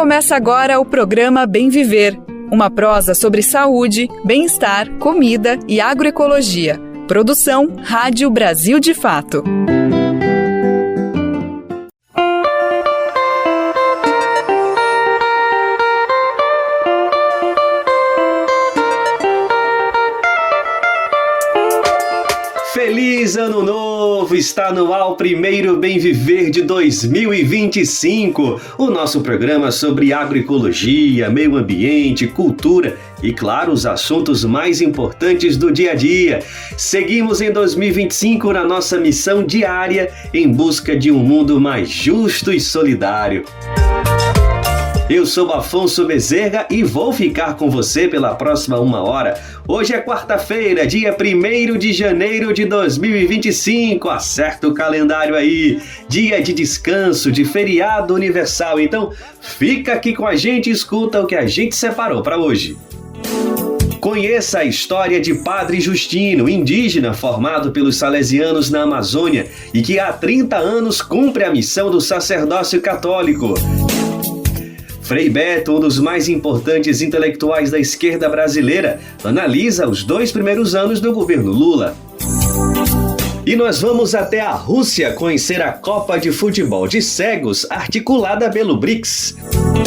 Começa agora o programa Bem Viver, uma prosa sobre saúde, bem-estar, comida e agroecologia. Produção Rádio Brasil de Fato. Feliz Ano Novo! Está no ar o primeiro Bem Viver de 2025, o nosso programa sobre agroecologia, meio ambiente, cultura e, claro, os assuntos mais importantes do dia a dia. Seguimos em 2025 na nossa missão diária em busca de um mundo mais justo e solidário. Eu sou Afonso Bezerra e vou ficar com você pela próxima 1 hora. Hoje é quarta-feira, dia 1º de janeiro de 2025. Acerta o calendário aí. Dia de descanso, de feriado universal. Então, fica aqui com a gente e escuta o que a gente separou para hoje. Conheça a história de Padre Justino, indígena formado pelos salesianos na Amazônia e que há 30 anos cumpre a missão do sacerdócio católico. Frei Beto, um dos mais importantes intelectuais da esquerda brasileira, analisa os 2 primeiros anos do governo Lula. E nós vamos até a Rússia conhecer a Copa de Futebol de Cegos, articulada pelo BRICS.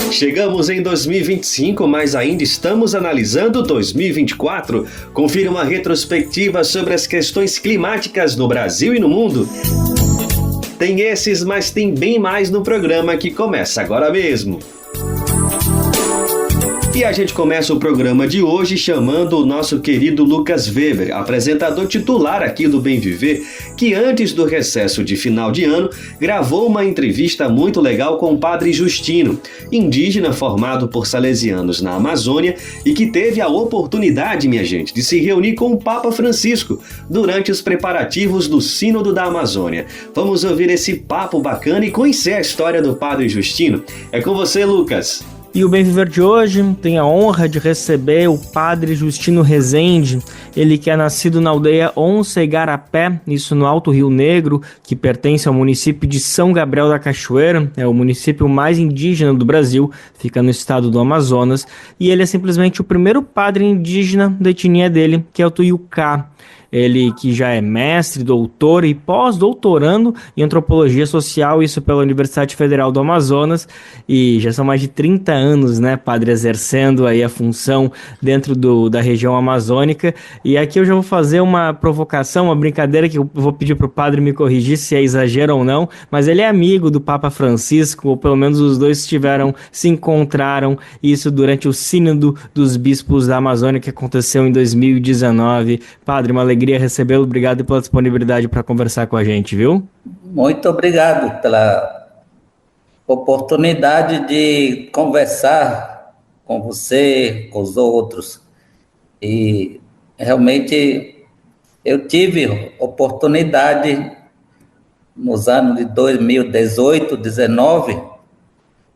Chegamos em 2025, mas ainda estamos analisando 2024. Confira uma retrospectiva sobre as questões climáticas no Brasil e no mundo. Tem esses, mas tem bem mais no programa que começa agora mesmo. E a gente começa o programa de hoje chamando o nosso querido Lucas Weber, apresentador titular aqui do Bem Viver, que antes do recesso de final de ano, gravou uma entrevista muito legal com o Padre Justino, indígena formado por salesianos na Amazônia e que teve a oportunidade, minha gente, de se reunir com o Papa Francisco durante os preparativos do Sínodo da Amazônia. Vamos ouvir esse papo bacana e conhecer a história do Padre Justino. É com você, Lucas. E o Bem Viver de hoje tem a honra de receber o Padre Justino Rezende, ele que é nascido na aldeia Onça Igarapé, isso no Alto Rio Negro, que pertence ao município de São Gabriel da Cachoeira, é o município mais indígena do Brasil, fica no estado do Amazonas, e ele é simplesmente o primeiro padre indígena da etnia dele, que é o Tuiucá. Ele que já é mestre, doutor e pós-doutorando em antropologia social, isso pela Universidade Federal do Amazonas, e já são mais de 30 anos, né, padre, exercendo aí a função dentro da região amazônica. E aqui eu já vou fazer uma provocação, uma brincadeira que eu vou pedir para o padre me corrigir se é exagero ou não, mas ele é amigo do Papa Francisco, ou pelo menos os dois se encontraram, isso durante o Sínodo dos Bispos da Amazônia que aconteceu em 2019. Padre, uma alegria recebê-lo, obrigado pela disponibilidade para conversar com a gente, viu? Muito obrigado pela oportunidade de conversar com você, com os outros. E realmente eu tive oportunidade nos anos de 2018, 2019,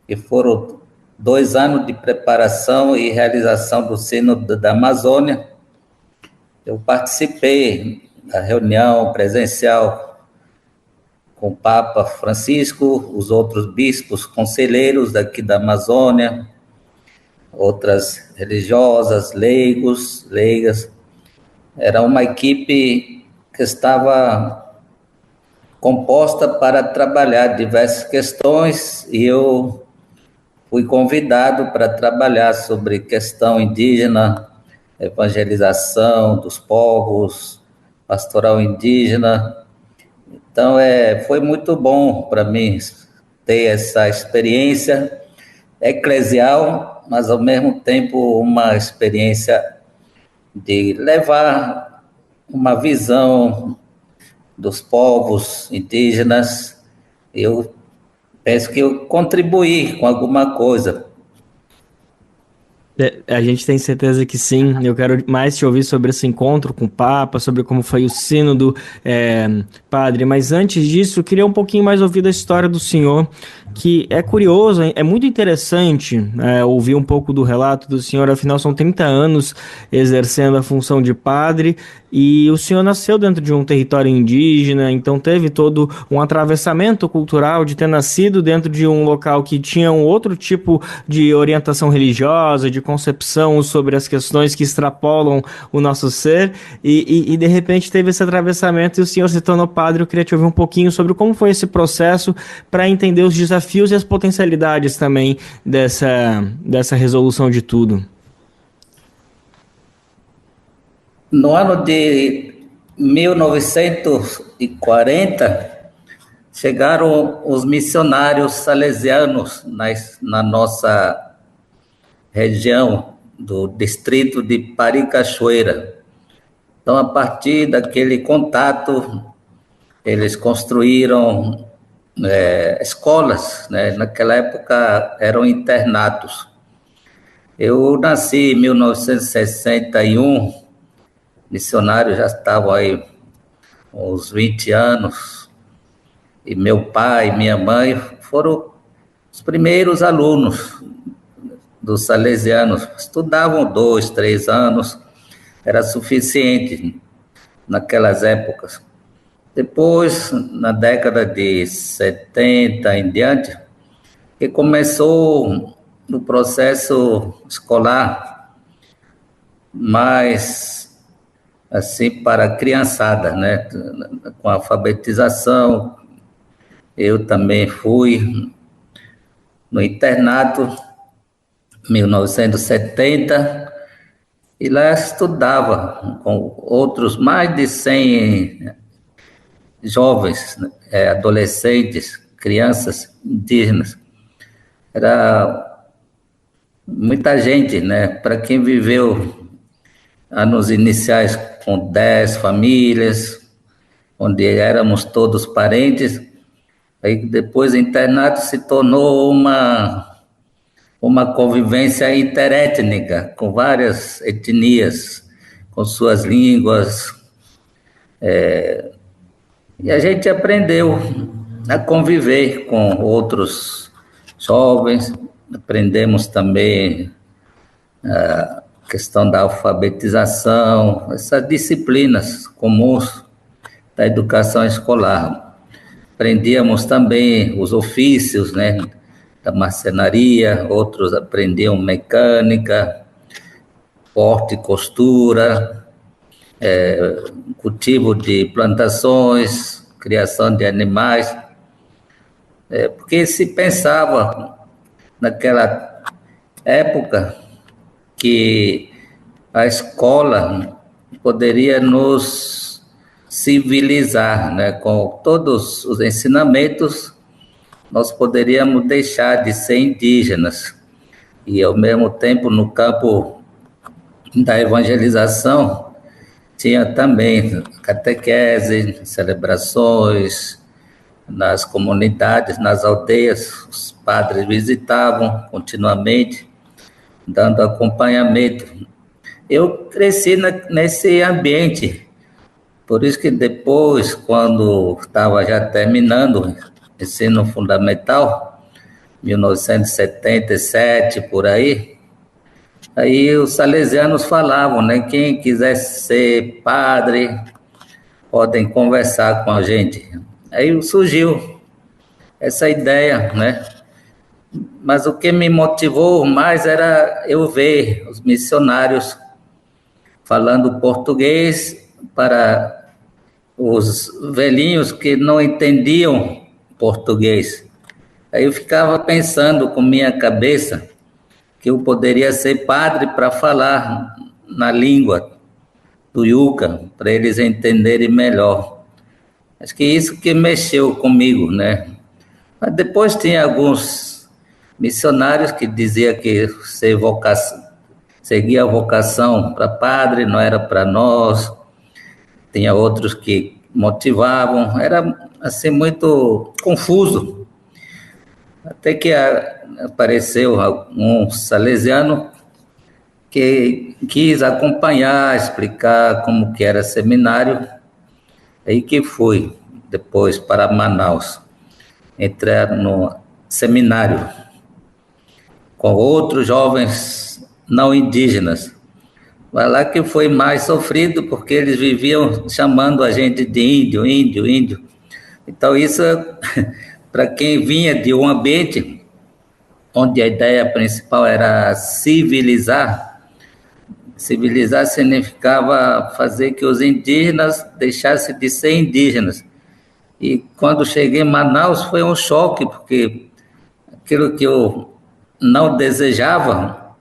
que foram 2 anos de preparação e realização do Sínodo da Amazônia. Eu participei da reunião presencial com o Papa Francisco, os outros bispos conselheiros daqui da Amazônia, outras religiosas, leigas. Era uma equipe que estava composta para trabalhar diversas questões e eu fui convidado para trabalhar sobre questão indígena, evangelização dos povos, pastoral indígena. Então, foi muito bom para mim ter essa experiência eclesial, mas, ao mesmo tempo, uma experiência de levar uma visão dos povos indígenas. Eu penso que eu contribuí com alguma coisa. A gente tem certeza que sim. Eu quero mais te ouvir sobre esse encontro com o Papa, sobre como foi o Sínodo, padre. Mas antes disso, eu queria um pouquinho mais ouvir da história do senhor. que é curioso, é muito interessante ouvir um pouco do relato do senhor, afinal são 30 anos exercendo a função de padre, e o senhor nasceu dentro de um território indígena, então teve todo um atravessamento cultural de ter nascido dentro de um local que tinha um outro tipo de orientação religiosa, de concepção sobre as questões que extrapolam o nosso ser, e de repente teve esse atravessamento e o senhor se tornou padre. Eu queria te ouvir um pouquinho sobre como foi esse processo para entender os desafios e as potencialidades também dessa resolução de tudo. No ano de 1940, chegaram os missionários salesianos na nossa região do distrito de Paricachoeira. Então, a partir daquele contato, eles construíram escolas, né? Naquela época eram internatos. Eu nasci em 1961, missionário já estava aí uns 20 anos, e meu pai e minha mãe foram os primeiros alunos dos salesianos. Estudavam 2, 3 anos, era suficiente naquelas épocas. Depois, na década de 70 em diante, que começou o processo escolar mais assim para a criançada, né? Com a alfabetização. Eu também fui no internato em 1970 e lá estudava com outros mais de 100 jovens, adolescentes, crianças indígenas. Era muita gente, né? Para quem viveu anos iniciais com 10 famílias, onde éramos todos parentes, aí depois o internato se tornou uma convivência interétnica, com várias etnias, com suas línguas, e a gente aprendeu a conviver com outros jovens, aprendemos também a questão da alfabetização, essas disciplinas comuns da educação escolar. Aprendíamos também os ofícios, né, da marcenaria, outros aprendiam mecânica, corte e costura, cultivo de plantações, criação de animais, porque se pensava naquela época que a escola poderia nos civilizar, né? Com todos os ensinamentos, nós poderíamos deixar de ser indígenas e, ao mesmo tempo, no campo da evangelização, tinha também catequese, celebrações nas comunidades, nas aldeias. Os padres visitavam continuamente, dando acompanhamento. Eu cresci nesse ambiente, por isso que depois, quando estava já terminando o ensino fundamental, 1977, por aí os salesianos falavam, né, quem quiser ser padre, podem conversar com a gente. Aí surgiu essa ideia, né? Mas o que me motivou mais era eu ver os missionários falando português para os velhinhos que não entendiam português. Aí eu ficava pensando com minha cabeça que eu poderia ser padre para falar na língua do Yuca, para eles entenderem melhor. Acho que isso que mexeu comigo, né? Mas depois tinha alguns missionários que diziam que seguia a vocação para padre, não era para nós. Tinha outros que motivavam, era assim muito confuso. Até que apareceu um salesiano que quis acompanhar, explicar como que era seminário, aí que fui depois para Manaus. Entrar seminário com outros jovens não indígenas. Vai lá que foi mais sofrido, porque eles viviam chamando a gente de índio, índio, índio. Então isso, para quem vinha de um ambiente onde a ideia principal era civilizar, civilizar significava fazer que os indígenas deixassem de ser indígenas. E quando cheguei em Manaus foi um choque, porque aquilo que eu não desejava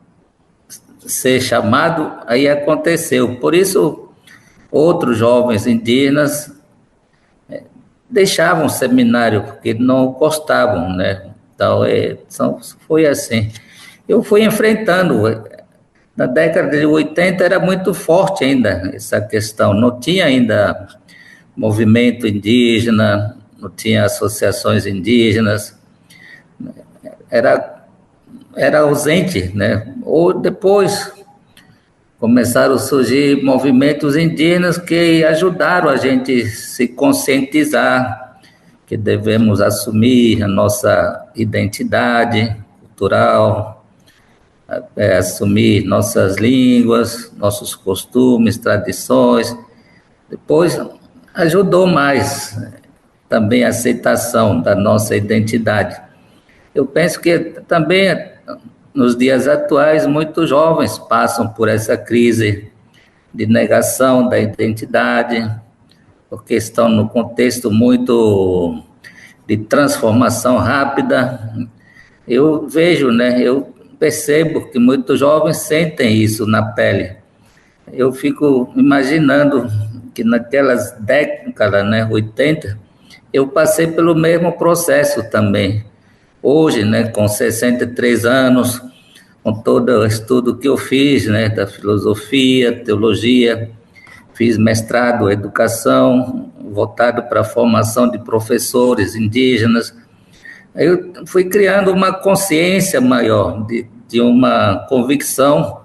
ser chamado, aí aconteceu. Por isso, outros jovens indígenas deixavam o seminário, porque não gostavam, né? Então, foi assim. Eu fui enfrentando. Na década de 80 era muito forte ainda essa questão. Não tinha ainda movimento indígena, não tinha associações indígenas. Era ausente, né? Ou depois começaram a surgir movimentos indígenas que ajudaram a gente se conscientizar que devemos assumir a nossa identidade cultural, assumir nossas línguas, nossos costumes, tradições. Depois ajudou mais também a aceitação da nossa identidade. Eu penso que também nos dias atuais muitos jovens passam por essa crise de negação da identidade, porque estão num contexto muito de transformação rápida. Eu vejo, né, eu percebo que muitos jovens sentem isso na pele. Eu fico imaginando que naquelas décadas, né, 80, eu passei pelo mesmo processo também. Hoje, né, com 63 anos, com todo o estudo que eu fiz, né, da filosofia, teologia, fiz mestrado em educação, voltado para a formação de professores indígenas. Eu fui criando uma consciência maior, de uma convicção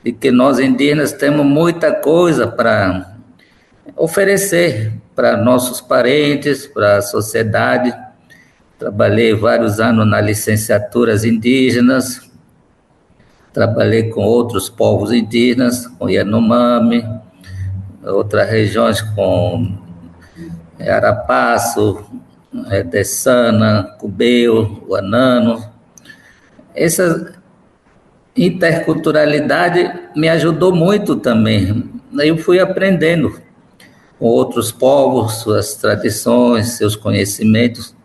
de que nós indígenas temos muita coisa para oferecer para nossos parentes, para a sociedade. Trabalhei vários anos na licenciaturas indígenas, trabalhei com outros povos indígenas, com Yanomami, outras regiões com Arapaço, Dessana, Cubeu, Wanano. Essa interculturalidade me ajudou muito também. Eu fui aprendendo com outros povos, suas tradições, seus conhecimentos.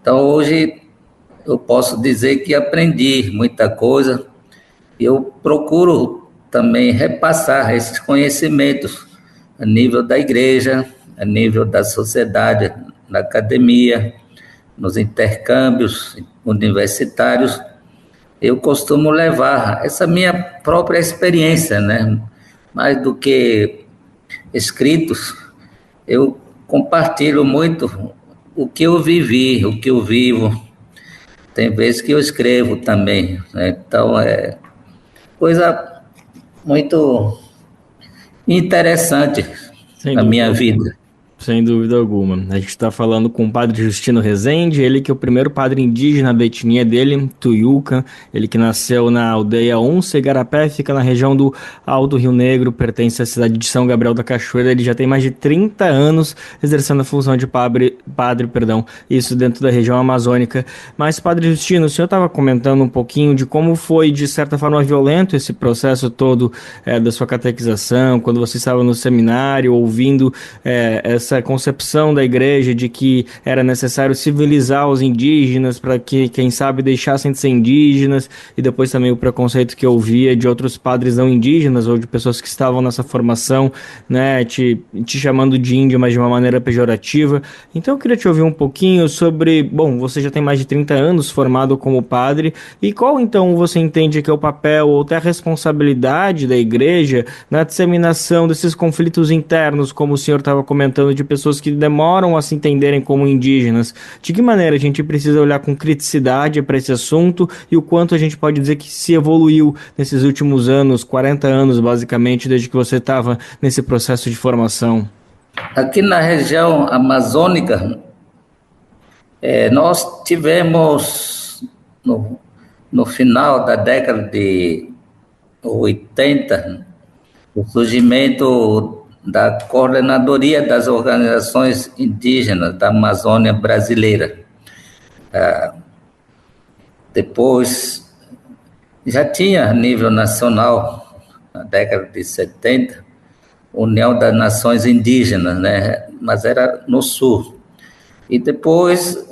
Então, hoje, eu posso dizer que aprendi muita coisa. Eu procuro também repassar esses conhecimentos a nível da igreja, a nível da sociedade, na academia, nos intercâmbios universitários. Eu costumo levar essa minha própria experiência, né? Mais do que escritos, eu compartilho muito o que eu vivi, o que eu vivo. Tem vezes que eu escrevo também, né? Então, é coisa muito interessante na minha vida. Sem dúvida alguma. A gente está falando com o padre Justino Rezende, ele que é o primeiro padre indígena da etnia dele, Tuiuca, ele que nasceu na aldeia Onça Igarapé, fica na região do Alto Rio Negro, pertence à cidade de São Gabriel da Cachoeira. Ele já tem mais de 30 anos exercendo a função de padre, isso dentro da região amazônica. Mas, padre Justino, o senhor estava comentando um pouquinho de como foi, de certa forma, violento esse processo todo da sua catequização, quando você estava no seminário, ouvindo essa concepção da igreja de que era necessário civilizar os indígenas para que, quem sabe, deixassem de ser indígenas, e depois também o preconceito que eu via de outros padres não indígenas ou de pessoas que estavam nessa formação, né, te chamando de índio, mas de uma maneira pejorativa. Então eu queria te ouvir um pouquinho sobre, bom, você já tem mais de 30 anos formado como padre, e qual então você entende que é o papel ou até a responsabilidade da igreja na disseminação desses conflitos internos, como o senhor estava comentando, de pessoas que demoram a se entenderem como indígenas? De que maneira a gente precisa olhar com criticidade para esse assunto e o quanto a gente pode dizer que se evoluiu nesses últimos anos, 40 anos basicamente, desde que você estava nesse processo de formação? Aqui na região amazônica, Nós tivemos, no final da década de 80, o surgimento da Coordenadoria das Organizações Indígenas da Amazônia Brasileira. Depois, já tinha a nível nacional, na década de 70, União das Nações Indígenas, né? Mas era no Sul. E depois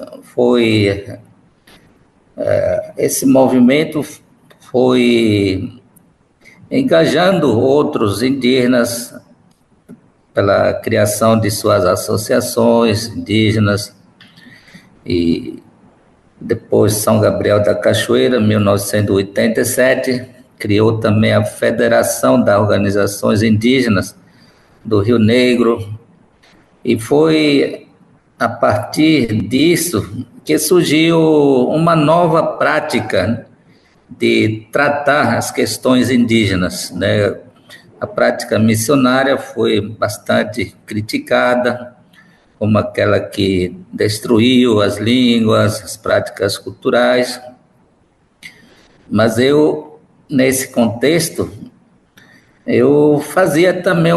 esse movimento foi engajando outros indígenas pela criação de suas associações indígenas, e depois São Gabriel da Cachoeira, 1987, criou também a Federação das Organizações Indígenas do Rio Negro, e foi a partir disso que surgiu uma nova prática de tratar as questões indígenas, né? A prática missionária foi bastante criticada, como aquela que destruiu as línguas, as práticas culturais. Mas eu, nesse contexto, eu fazia também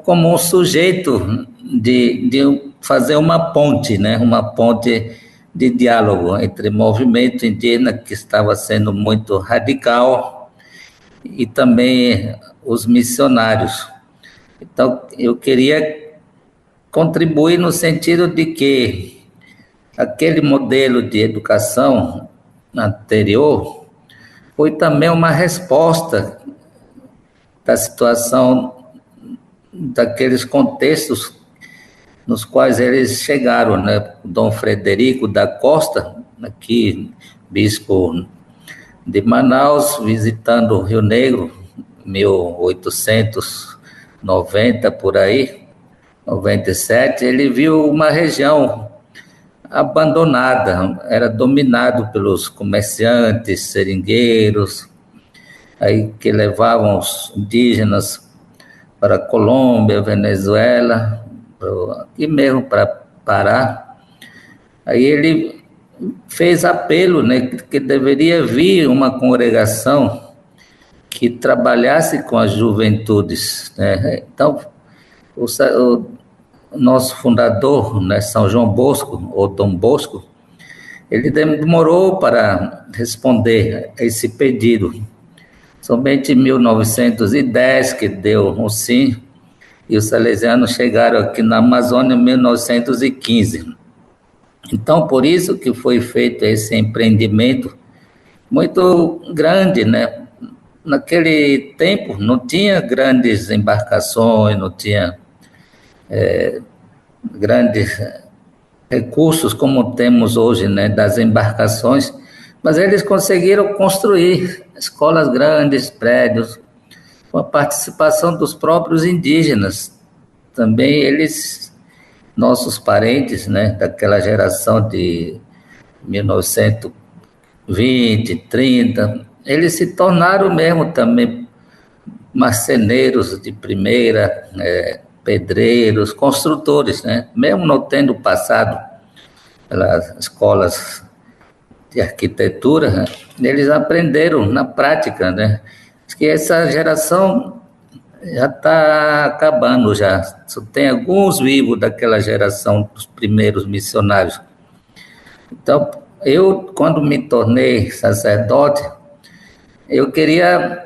como um sujeito de fazer uma ponte, né? Uma ponte de diálogo entre movimento indígena, que estava sendo muito radical, e também os missionários. Então, eu queria contribuir no sentido de que aquele modelo de educação anterior foi também uma resposta da situação daqueles contextos nos quais eles chegaram, né? Dom Frederico da Costa, aqui, bispo de Manaus, visitando o Rio Negro, 1890, por aí, 97, ele viu uma região abandonada, era dominado pelos comerciantes, seringueiros, aí que levavam os indígenas para a Colômbia, Venezuela, aqui mesmo para Pará. Aí ele fez apelo, né, que deveria vir uma congregação que trabalhasse com as juventudes, né? Então, o nosso fundador, né, São João Bosco, ou Dom Bosco, ele demorou para responder a esse pedido. Somente em 1910 que deu um sim, e os salesianos chegaram aqui na Amazônia em 1915. Então, por isso que foi feito esse empreendimento muito grande, né? Naquele tempo não tinha grandes embarcações, não tinha grandes recursos como temos hoje, né, das embarcações, mas eles conseguiram construir escolas grandes, prédios, com a participação dos próprios indígenas. Também eles, nossos parentes, né, daquela geração de 1920, 30, eles se tornaram mesmo também marceneiros de primeira, pedreiros, construtores, né? Mesmo não tendo passado pelas escolas de arquitetura, né, eles aprenderam na prática, né? Que essa geração já está acabando, já só tem alguns vivos daquela geração dos primeiros missionários. Então, eu, quando me tornei sacerdote, eu queria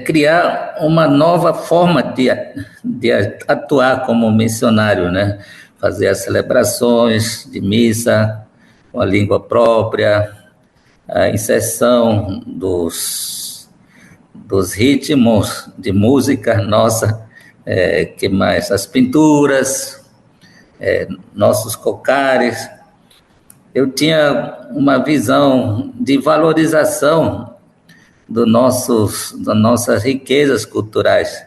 criar uma nova forma de atuar como missionário, né? Fazer as celebrações de missa com a língua própria, a inserção dos ritmos de música nossa, que mais? As pinturas, nossos cocares. Eu tinha uma visão de valorização das nossas riquezas culturais.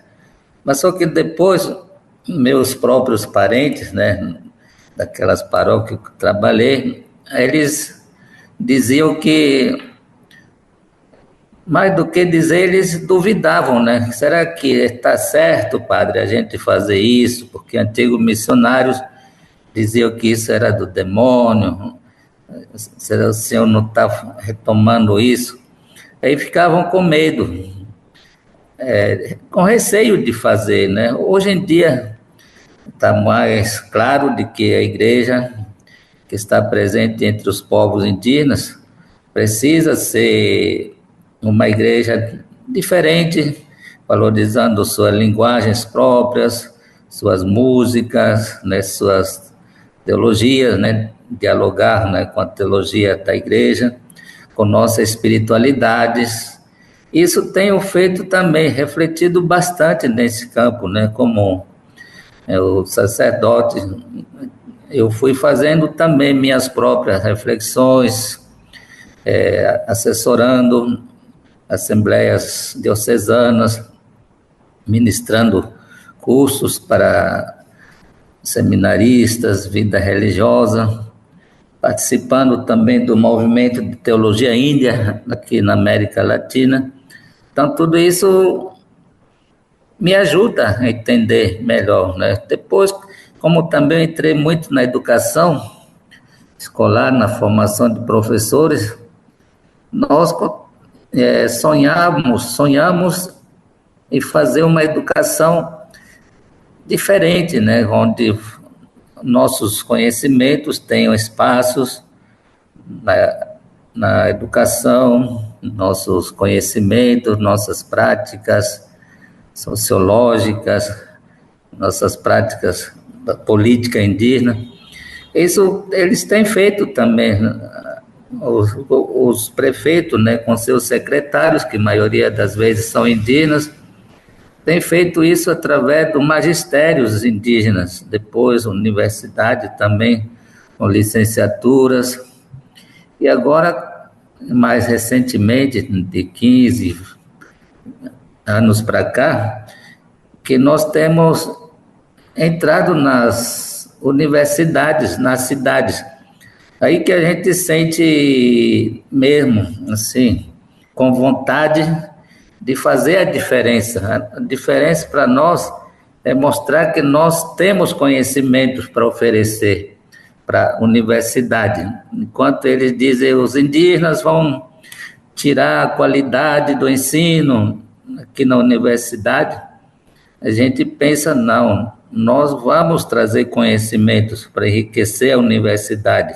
Mas só que depois, meus próprios parentes, né, daquelas paróquias que eu trabalhei, eles diziam que, mais do que dizer, eles duvidavam, né? Será que está certo, padre, a gente fazer isso? Porque antigos missionários, diziam que isso era do demônio, será o senhor não está retomando isso? Aí ficavam com medo, com receio de fazer, né? Hoje em dia está mais claro de que a igreja que está presente entre os povos indígenas precisa ser uma igreja diferente, valorizando suas linguagens próprias, suas músicas, né, suas teologias, né, dialogar, né, com a teologia da igreja, com nossa espiritualidade. Isso tenho feito também, refletido bastante nesse campo, né, como o sacerdote. Eu fui fazendo também minhas próprias reflexões, assessorando assembleias diocesanas, ministrando cursos para seminaristas, vida religiosa, participando também do movimento de teologia índia aqui na América Latina. Então, tudo isso me ajuda a entender melhor, né? Depois, como também entrei muito na educação escolar, na formação de professores, nós sonhamos em fazer uma educação diferente, né? Onde nossos conhecimentos tenham espaços na educação, nossos conhecimentos, nossas práticas sociológicas, nossas práticas da política indígena. Isso eles têm feito também, os prefeitos, né, com seus secretários, que a maioria das vezes são indígenas, têm feito isso através do magistérios indígenas, depois universidade também, com licenciaturas, e agora, mais recentemente, de 15 anos para cá, que nós temos entrado nas universidades, nas cidades. Aí que a gente sente mesmo, assim, com vontade de fazer a diferença. A diferença para nós é mostrar que nós temos conhecimentos para oferecer para a universidade. Enquanto eles dizem os indígenas vão tirar a qualidade do ensino aqui na universidade, a gente pensa, não, nós vamos trazer conhecimentos para enriquecer a universidade.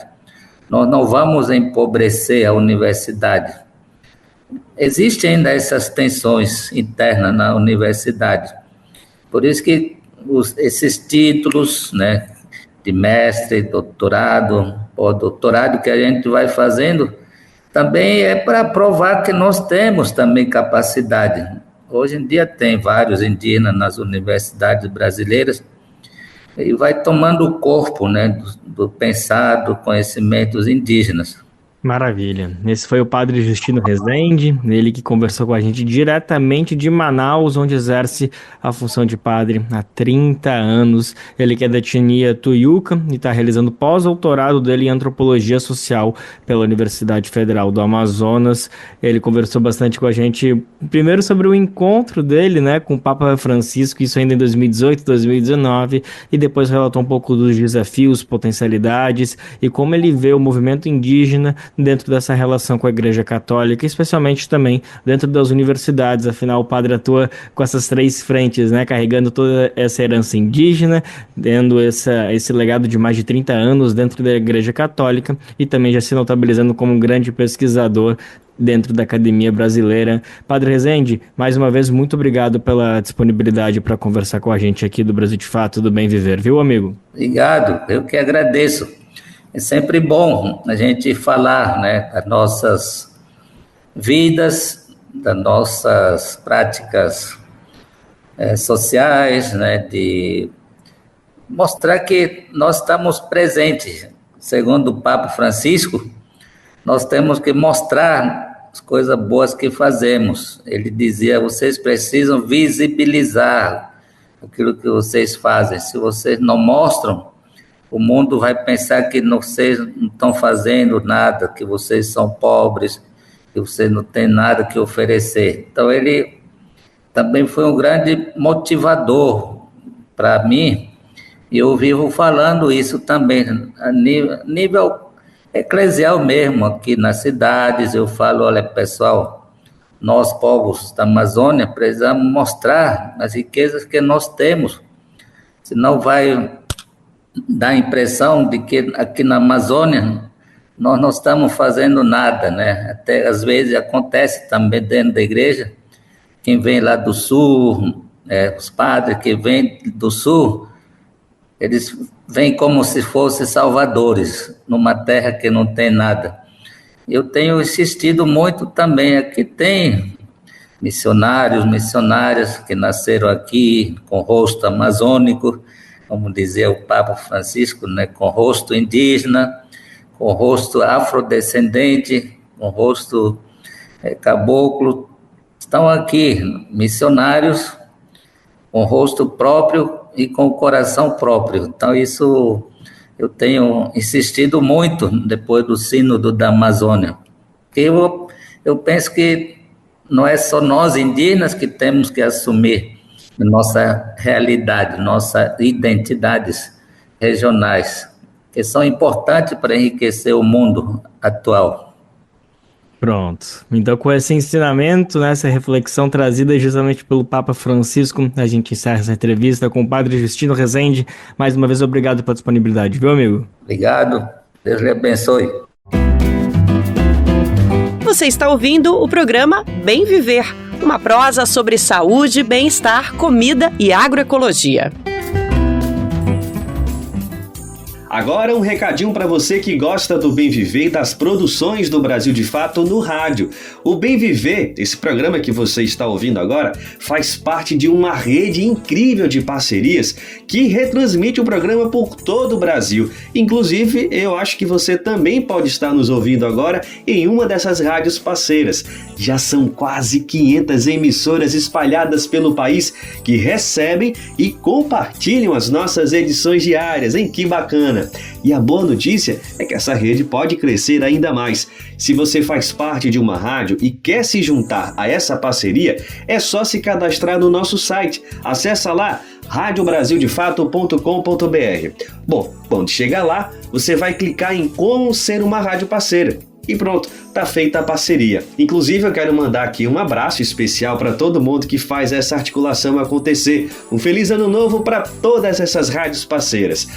Nós não vamos empobrecer a universidade. Existem ainda essas tensões internas na universidade. Por isso que esses títulos, né, de mestre, doutorado, ou doutorado que a gente vai fazendo, também é para provar que nós temos também capacidade. Hoje em dia tem vários indígenas nas universidades brasileiras e vai tomando o corpo, né, do pensar, dos conhecimentos indígenas. Maravilha. Esse foi o Padre Justino Rezende, ele que conversou com a gente diretamente de Manaus, onde exerce a função de padre há 30 anos. Ele que é da etnia Tuiuca e está realizando pós-doutorado dele em Antropologia Social pela Universidade Federal do Amazonas. Ele conversou bastante com a gente, primeiro sobre o encontro dele, né, com o Papa Francisco, isso ainda em 2018, 2019, e depois relatou um pouco dos desafios, potencialidades e como ele vê o movimento indígena dentro dessa relação com a Igreja Católica, especialmente também dentro das universidades. Afinal, o padre atua com essas três frentes, né, carregando toda essa herança indígena, tendo esse legado de mais de 30 anos dentro da Igreja Católica e também já se notabilizando como um grande pesquisador dentro da academia brasileira. Padre Rezende, mais uma vez, muito obrigado pela disponibilidade para conversar com a gente aqui do Brasil de Fato, do Bem Viver, viu, amigo? Obrigado, eu que agradeço. É sempre bom a gente falar, né, das nossas vidas, das nossas práticas sociais, né, de mostrar que nós estamos presentes. Segundo o Papa Francisco, nós temos que mostrar as coisas boas que fazemos. Ele dizia, vocês precisam visibilizar aquilo que vocês fazem. Se vocês não mostram, o mundo vai pensar que vocês não estão fazendo nada, que vocês são pobres, que vocês não têm nada que oferecer. Então, ele também foi um grande motivador para mim, E eu vivo falando isso também, a nível eclesial mesmo, aqui nas cidades, eu falo, olha, pessoal, nós, povos da Amazônia, precisamos mostrar as riquezas que nós temos, senão vai dar a impressão de que aqui na Amazônia nós não estamos fazendo nada, né? Até às vezes acontece também dentro da igreja, quem vem lá do sul, os padres que vêm do sul, eles vêm como se fossem salvadores, numa terra que não tem nada. Eu tenho insistido muito também, aqui tem missionários, missionárias que nasceram aqui com rosto amazônico, como dizia o Papa Francisco, né, com rosto indígena, com rosto afrodescendente, com rosto caboclo. Estão aqui missionários com rosto próprio e com o coração próprio. Então, isso eu tenho insistido muito depois do Sínodo da Amazônia. Eu penso que não é só nós indígenas que temos que assumir nossa realidade, nossas identidades regionais, que são importantes para enriquecer o mundo atual. Pronto. Então, com esse ensinamento, né, essa reflexão trazida justamente pelo Papa Francisco, a gente encerra essa entrevista com o Padre Justino Rezende. Mais uma vez, obrigado pela disponibilidade, viu, amigo? Obrigado. Deus lhe abençoe. Você está ouvindo o programa Bem Viver, uma prosa sobre saúde, bem-estar, comida e agroecologia. Agora um recadinho para você que gosta do Bem Viver e das produções do Brasil de Fato no rádio. O Bem Viver, esse programa que você está ouvindo agora, faz parte de uma rede incrível de parcerias que retransmite o programa por todo o Brasil. Inclusive, eu acho que você também pode estar nos ouvindo agora em uma dessas rádios parceiras. Já são quase 500 emissoras espalhadas pelo país que recebem e compartilham as nossas edições diárias, hein? Que bacana! E a boa notícia é que essa rede pode crescer ainda mais. Se você faz parte de uma rádio e quer se juntar a essa parceria, é só se cadastrar no nosso site. Acesse lá radiobrasildefato.com.br. Bom, quando chegar lá, você vai clicar em como ser uma rádio parceira. E pronto, tá feita a parceria. Inclusive, eu quero mandar aqui um abraço especial para todo mundo que faz essa articulação acontecer. Um feliz ano novo para todas essas rádios parceiras.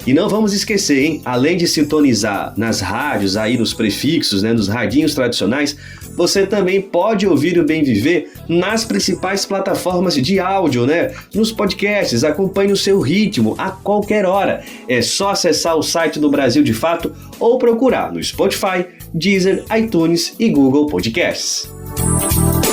E não vamos esquecer, hein? Além de sintonizar nas rádios, aí nos prefixos, né, nos radinhos tradicionais, você também pode ouvir o Bem Viver nas principais plataformas de áudio, né? Nos podcasts, acompanhe o seu ritmo a qualquer hora. É só acessar o site do Brasil de Fato ou procurar no Spotify, Deezer, iTunes e Google Podcasts.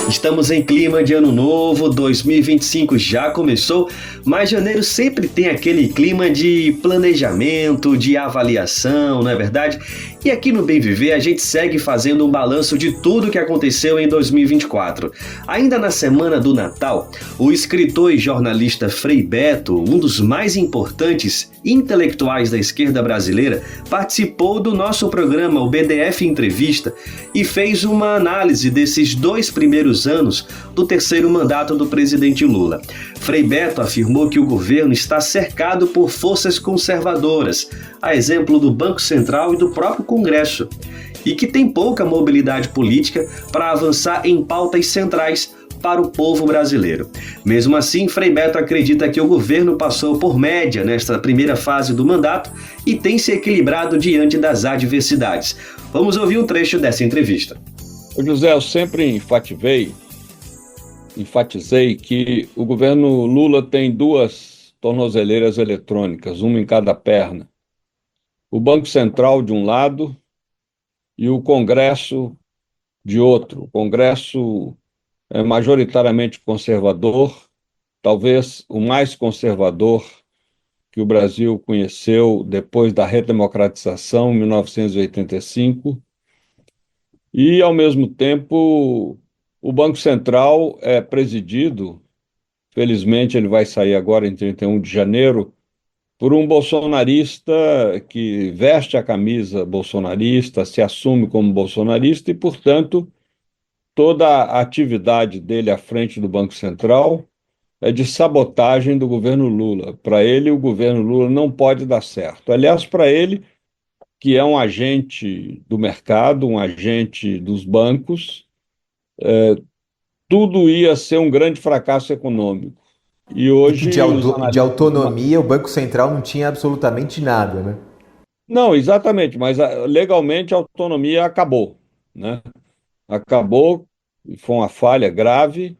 Estamos em clima de ano novo, 2025 já começou, mas janeiro sempre tem aquele clima de planejamento, de avaliação, não é verdade? E aqui no Bem Viver a gente segue fazendo um balanço de tudo que aconteceu em 2024. Ainda na semana do Natal, o escritor e jornalista Frei Beto, um dos mais importantes intelectuais da esquerda brasileira, participou do nosso programa, o BDF Entrevista, e fez uma análise desses 2 primeiros anos do terceiro mandato do presidente Lula. Frei Beto afirmou que o governo está cercado por forças conservadoras, a exemplo do Banco Central e do próprio Congresso, e que tem pouca mobilidade política para avançar em pautas centrais para o povo brasileiro. Mesmo assim, Frei Beto acredita que o governo passou por média nesta primeira fase do mandato e tem se equilibrado diante das adversidades. Vamos ouvir um trecho dessa entrevista. José, eu sempre enfatizei que o governo Lula tem 2 tornozeleiras eletrônicas, uma em cada perna. O Banco Central de um lado e o Congresso de outro. O Congresso é majoritariamente conservador, talvez o mais conservador que o Brasil conheceu depois da redemocratização, em 1985, e, ao mesmo tempo, o Banco Central é presidido, felizmente ele vai sair agora em 31 de janeiro, por um bolsonarista que veste a camisa bolsonarista, se assume como bolsonarista e, portanto, toda a atividade dele à frente do Banco Central é de sabotagem do governo Lula. Para ele, o governo Lula não pode dar certo. Aliás, para ele, que é um agente do mercado, um agente dos bancos, tudo ia ser um grande fracasso econômico. E hoje de autonomia, o Banco Central não tinha absolutamente nada, né? Não, exatamente, mas legalmente a autonomia acabou, né? Acabou, foi uma falha grave,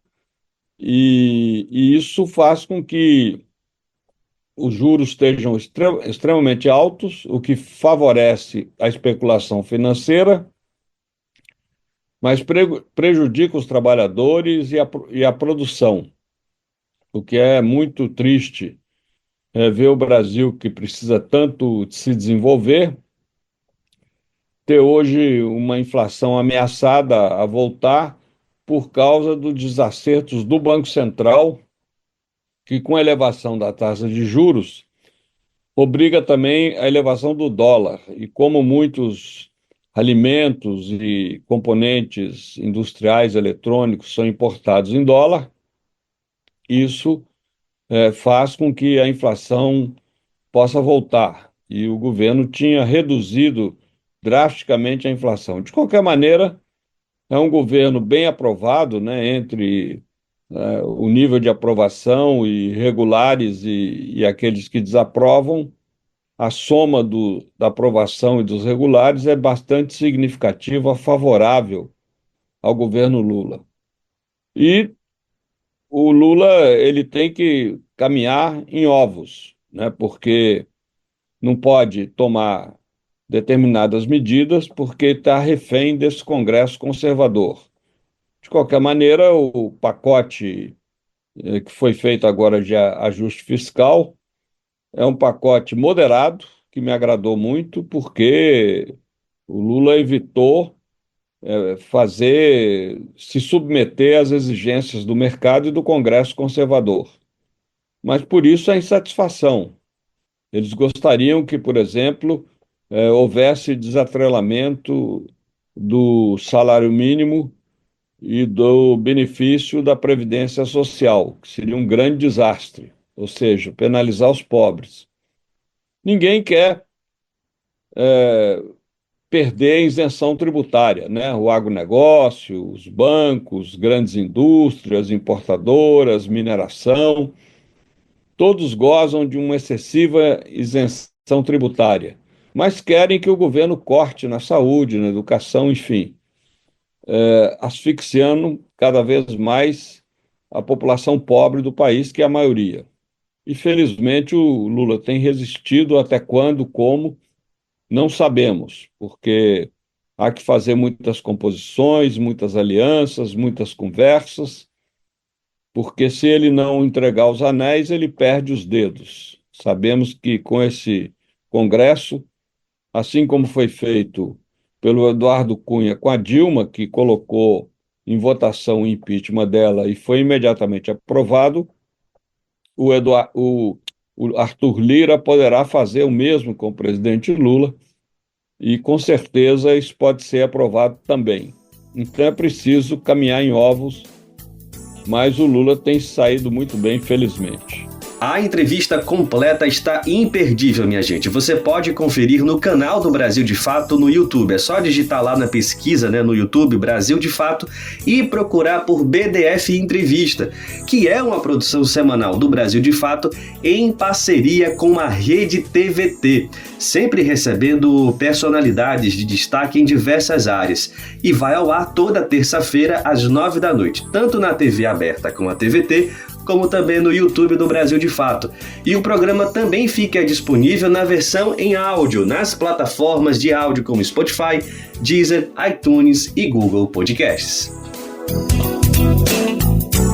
e isso faz com que os juros estejam extremamente altos, o que favorece a especulação financeira, mas prejudica os trabalhadores e a produção, o que é muito triste, ver o Brasil, que precisa tanto se desenvolver, ter hoje uma inflação ameaçada a voltar por causa dos desacertos do Banco Central, que com a elevação da taxa de juros obriga também a elevação do dólar. E como muitos alimentos e componentes industriais eletrônicos são importados em dólar, isso faz com que a inflação possa voltar. E o governo tinha reduzido drasticamente a inflação. De qualquer maneira, é um governo bem aprovado, né, entre o nível de aprovação e regulares e aqueles que desaprovam. A soma da aprovação e dos regulares é bastante significativa, favorável ao governo Lula. E o Lula, ele tem que caminhar em ovos, né, porque não pode tomar determinadas medidas porque está refém desse Congresso conservador. De qualquer maneira, o pacote que foi feito agora de ajuste fiscal é um pacote moderado, que me agradou muito, porque o Lula evitou se submeter às exigências do mercado e do Congresso conservador. Mas por isso a insatisfação. Eles gostariam que, por exemplo, houvesse desatrelamento do salário mínimo e do benefício da Previdência Social, que seria um grande desastre, ou seja, penalizar os pobres. Ninguém quer perder a isenção tributária, né? O agronegócio, os bancos, grandes indústrias, importadoras, mineração, todos gozam de uma excessiva isenção tributária, mas querem que o governo corte na saúde, na educação, enfim, asfixiando cada vez mais a população pobre do país, que é a maioria. E, felizmente, o Lula tem resistido. Até quando, como, não sabemos, porque há que fazer muitas composições, muitas alianças, muitas conversas, porque se ele não entregar os anéis, ele perde os dedos. Sabemos que com esse Congresso, assim como foi feito pelo Eduardo Cunha com a Dilma, que colocou em votação o impeachment dela e foi imediatamente aprovado, o Arthur Lira poderá fazer o mesmo com o presidente Lula e, com certeza, isso pode ser aprovado também. Então é preciso caminhar em ovos, mas o Lula tem saído muito bem, felizmente. A entrevista completa está imperdível, minha gente. Você pode conferir no canal do Brasil de Fato no YouTube. É só digitar lá na pesquisa, né, no YouTube, Brasil de Fato, e procurar por BDF Entrevista, que é uma produção semanal do Brasil de Fato em parceria com a Rede TVT, sempre recebendo personalidades de destaque em diversas áreas. E vai ao ar toda terça-feira às 9 da noite, tanto na TV aberta com a TVT, como também no YouTube do Brasil de Fato. E o programa também fica disponível na versão em áudio, nas plataformas de áudio como Spotify, Deezer, iTunes e Google Podcasts.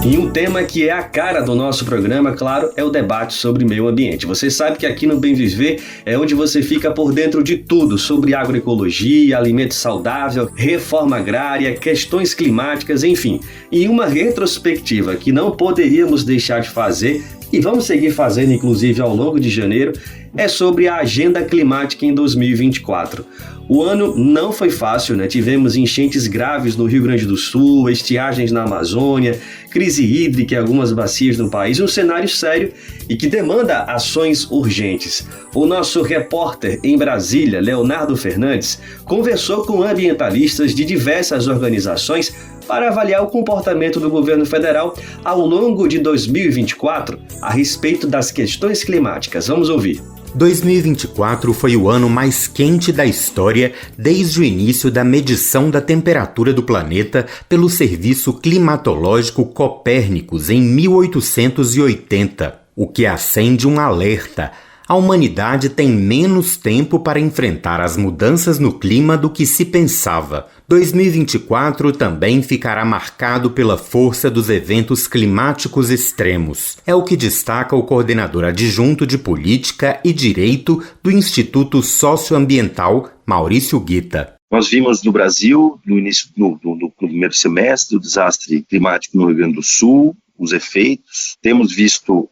E um tema que é a cara do nosso programa, claro, é o debate sobre meio ambiente. Você sabe que aqui no Bem Viver é onde você fica por dentro de tudo sobre agroecologia, alimento saudável, reforma agrária, questões climáticas, enfim. E uma retrospectiva que não poderíamos deixar de fazer, e vamos seguir fazendo inclusive ao longo de janeiro, é sobre a agenda climática em 2024. O ano não foi fácil, né? Tivemos enchentes graves no Rio Grande do Sul, estiagens na Amazônia, crise hídrica em algumas bacias do país, um cenário sério e que demanda ações urgentes. O nosso repórter em Brasília, Leonardo Fernandes, conversou com ambientalistas de diversas organizações para avaliar o comportamento do governo federal ao longo de 2024 a respeito das questões climáticas. Vamos ouvir. 2024 foi o ano mais quente da história desde o início da medição da temperatura do planeta pelo Serviço Climatológico Copérnicos em 1880, o que acende um alerta. A humanidade tem menos tempo para enfrentar as mudanças no clima do que se pensava. 2024 também ficará marcado pela força dos eventos climáticos extremos. É o que destaca o coordenador adjunto de Política e Direito do Instituto Socioambiental, Maurício Guita. Nós vimos no Brasil, no primeiro semestre, o desastre climático no Rio Grande do Sul, os efeitos. Temos visto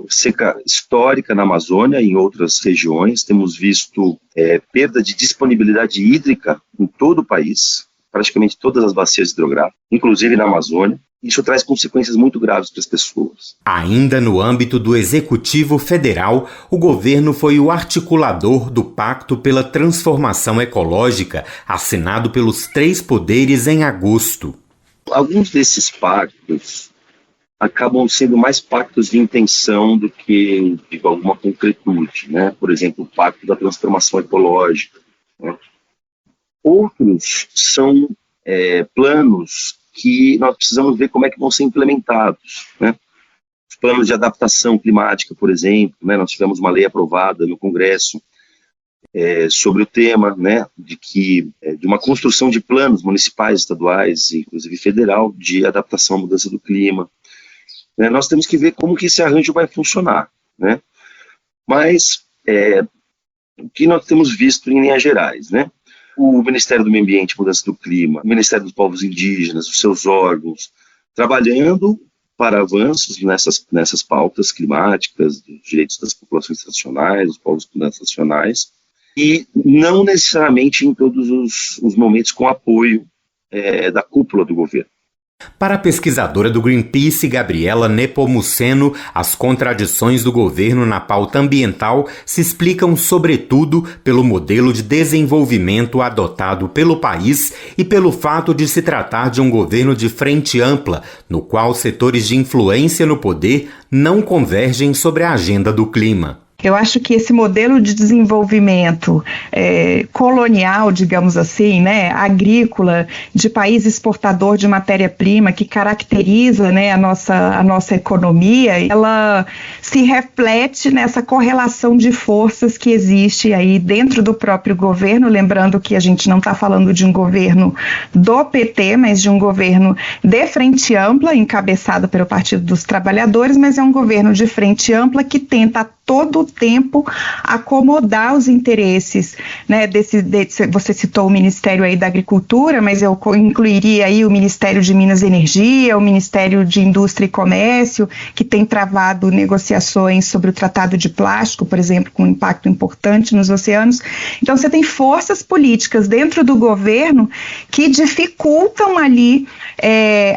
seca histórica na Amazônia e em outras regiões. Temos visto perda de disponibilidade hídrica em todo o país, praticamente todas as bacias hidrográficas, inclusive na Amazônia. Isso traz consequências muito graves para as pessoas. Ainda no âmbito do Executivo Federal, o governo foi o articulador do Pacto pela Transformação Ecológica, assinado pelos 3 poderes em agosto. Alguns desses pactos acabam sendo mais pactos de intenção do que de alguma concretude, né? Por exemplo, o Pacto da Transformação Ecológica, né? Outros são planos que nós precisamos ver como é que vão ser implementados, né? Os planos de adaptação climática, por exemplo, né? Nós tivemos uma lei aprovada no Congresso sobre o tema, né? De uma construção de planos municipais, estaduais, inclusive federal, de adaptação à mudança do clima. Nós temos que ver como que esse arranjo vai funcionar, né? Mas o que nós temos visto em linhas gerais, né? O Ministério do Meio Ambiente e Mudança do Clima, o Ministério dos Povos Indígenas, os seus órgãos, trabalhando para avanços nessas pautas climáticas, dos direitos das populações tradicionais, dos povos tradicionais, e não necessariamente em todos os momentos com apoio da cúpula do governo. Para a pesquisadora do Greenpeace, Gabriela Nepomuceno, as contradições do governo na pauta ambiental se explicam sobretudo pelo modelo de desenvolvimento adotado pelo país e pelo fato de se tratar de um governo de frente ampla, no qual setores de influência no poder não convergem sobre a agenda do clima. Eu acho que esse modelo de desenvolvimento colonial, digamos assim, né, agrícola, de país exportador de matéria-prima, que caracteriza, né, a nossa economia, ela se reflete nessa correlação de forças que existe aí dentro do próprio governo, lembrando que a gente não está falando de um governo do PT, mas de um governo de frente ampla, encabeçado pelo Partido dos Trabalhadores, mas é um governo de frente ampla que tenta todo o tempo acomodar os interesses, né, você citou o Ministério aí da Agricultura, mas eu incluiria aí o Ministério de Minas e Energia, o Ministério de Indústria e Comércio, que tem travado negociações sobre o Tratado de Plástico, por exemplo, com um impacto importante nos oceanos. Então você tem forças políticas dentro do governo que dificultam ali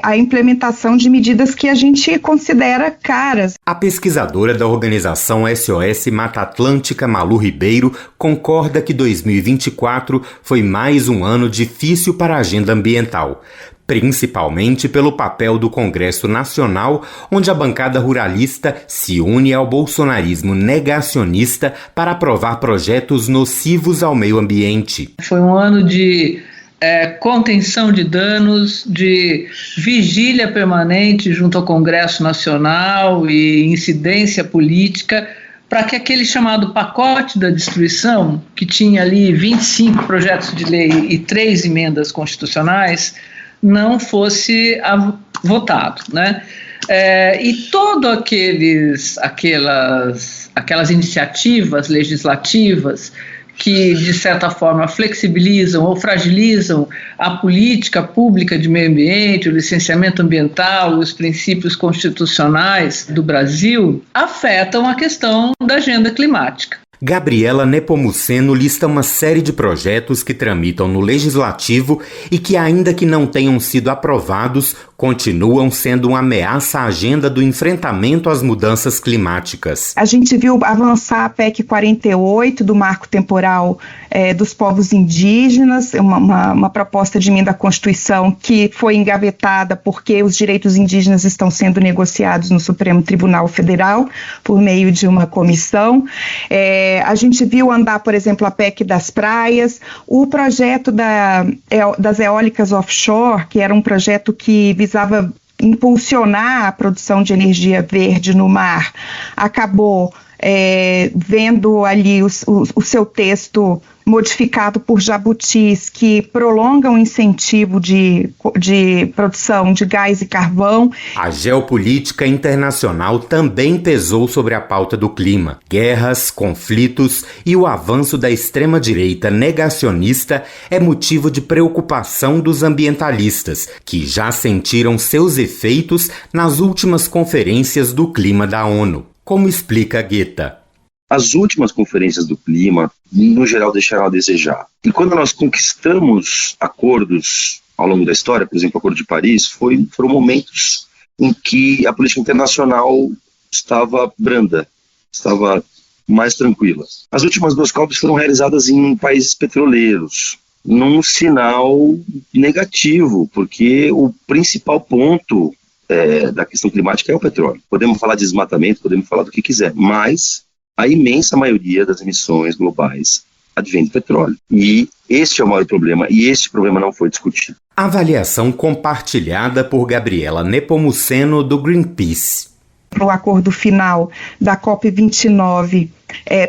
a implementação de medidas que a gente considera caras. A pesquisadora da organização SOS Mata Atlântica, Malu Ribeiro, concorda que 2024 foi mais um ano difícil para a agenda ambiental, principalmente pelo papel do Congresso Nacional, onde a bancada ruralista se une ao bolsonarismo negacionista para aprovar projetos nocivos ao meio ambiente. Foi um ano de contenção de danos, de vigília permanente junto ao Congresso Nacional e incidência política para que aquele chamado pacote da destruição, que tinha ali 25 projetos de lei e 3 emendas constitucionais, não fosse votado, né? E todas aquelas iniciativas legislativas que, de certa forma, flexibilizam ou fragilizam a política pública de meio ambiente, o licenciamento ambiental, os princípios constitucionais do Brasil, afetam a questão da agenda climática. Gabriela Nepomuceno lista uma série de projetos que tramitam no Legislativo e que, ainda que não tenham sido aprovados, continuam sendo uma ameaça à agenda do enfrentamento às mudanças climáticas. A gente viu avançar a PEC 48 do Marco Temporal dos Povos Indígenas, uma proposta de emenda à Constituição que foi engavetada porque os direitos indígenas estão sendo negociados no Supremo Tribunal Federal por meio de uma comissão. A gente viu andar, por exemplo, a PEC das praias, o projeto das eólicas offshore, que era um projeto que visava impulsionar a produção de energia verde no mar, acabou vendo ali o seu texto modificado por jabutis que prolongam o incentivo de produção de gás e carvão. A geopolítica internacional também pesou sobre a pauta do clima. Guerras, conflitos e o avanço da extrema-direita negacionista é motivo de preocupação dos ambientalistas, que já sentiram seus efeitos nas últimas conferências do clima da ONU. Como explica Guetta? As últimas conferências do clima, no geral, deixaram a desejar. E quando nós conquistamos acordos ao longo da história, por exemplo, o Acordo de Paris, foram momentos em que a política internacional estava branda, estava mais tranquila. As últimas 2 COPs foram realizadas em países petroleiros, num sinal negativo, porque o principal ponto da questão climática é o petróleo. Podemos falar de desmatamento, podemos falar do que quiser, mas a imensa maioria das emissões globais advém do petróleo. E este é o maior problema, e este problema não foi discutido. Avaliação compartilhada por Gabriela Nepomuceno, do Greenpeace. O acordo final da COP29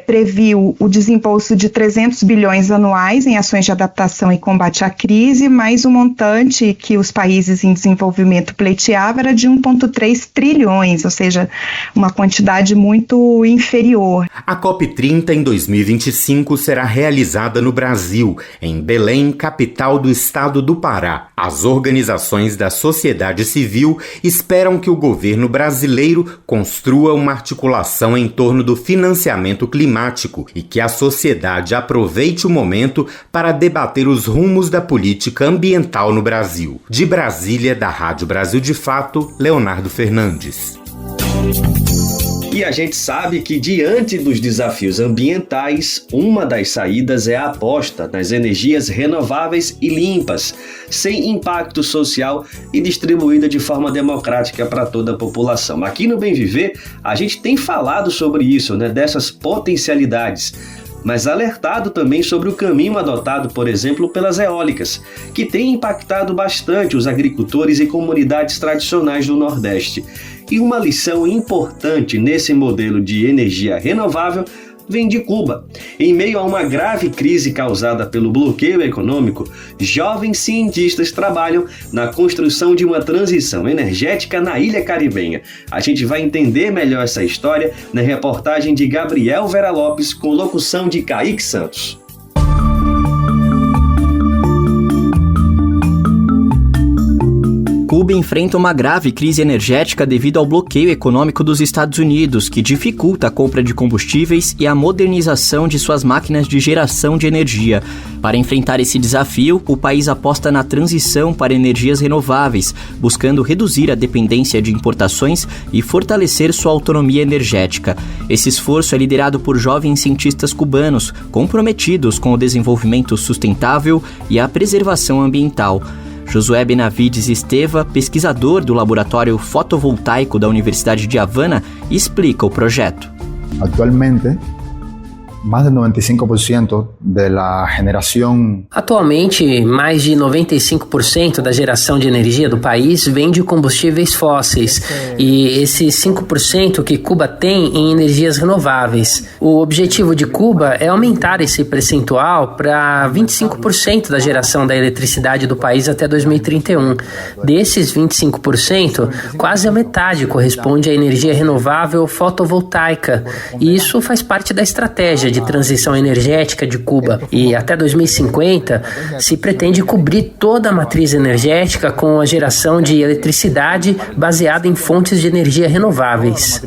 previu o desembolso de 300 bilhões anuais em ações de adaptação e combate à crise, mas o montante que os países em desenvolvimento pleiteavam era de 1,3 trilhões, ou seja, uma quantidade muito inferior. A COP30 em 2025 será realizada no Brasil, em Belém, capital do estado do Pará. As organizações da sociedade civil esperam que o governo brasileiro construa uma articulação em torno do financiamento climático e que a sociedade aproveite o momento para debater os rumos da política ambiental no Brasil. De Brasília, da Rádio Brasil de Fato, Leonardo Fernandes. E a gente sabe que, diante dos desafios ambientais, uma das saídas é a aposta nas energias renováveis e limpas, sem impacto social e distribuída de forma democrática para toda a população. Aqui no Bem Viver, a gente tem falado sobre isso, dessas potencialidades, mas alertado também sobre o caminho adotado, por exemplo, pelas eólicas, que tem impactado bastante os agricultores e comunidades tradicionais do Nordeste. E uma lição importante nesse modelo de energia renovável vem de Cuba. Em meio a uma grave crise causada pelo bloqueio econômico, jovens cientistas trabalham na construção de uma transição energética na ilha caribenha. A gente vai entender melhor essa história na reportagem de Gabriel Vera Lopes, com locução de Kaique Santos. Cuba enfrenta uma grave crise energética devido ao bloqueio econômico dos Estados Unidos, que dificulta a compra de combustíveis e a modernização de suas máquinas de geração de energia. Para enfrentar esse desafio, o país aposta na transição para energias renováveis, buscando reduzir a dependência de importações e fortalecer sua autonomia energética. Esse esforço é liderado por jovens cientistas cubanos, comprometidos com o desenvolvimento sustentável e a preservação ambiental. Josué Benavides Esteva, pesquisador do Laboratório Fotovoltaico da Universidade de Havana, explica o projeto. Atualmente, mais de 95% da geração... Atualmente, mais de 95% da geração de energia do país vem de combustíveis fósseis e esses 5% que Cuba tem em energias renováveis. O objetivo de Cuba é aumentar esse percentual para 25% da geração da eletricidade do país até 2031. Desses 25%, quase a metade corresponde à energia renovável fotovoltaica, e isso faz parte da estratégia estratégia de transição energética de Cuba e até 2050 se pretende cobrir toda a matriz energética com a geração de eletricidade baseada em fontes de energia renováveis.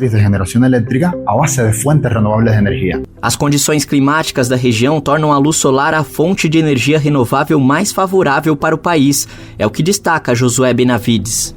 As condições climáticas da região tornam a luz solar a fonte de energia renovável mais favorável para o país, é o que destaca Josué Benavides.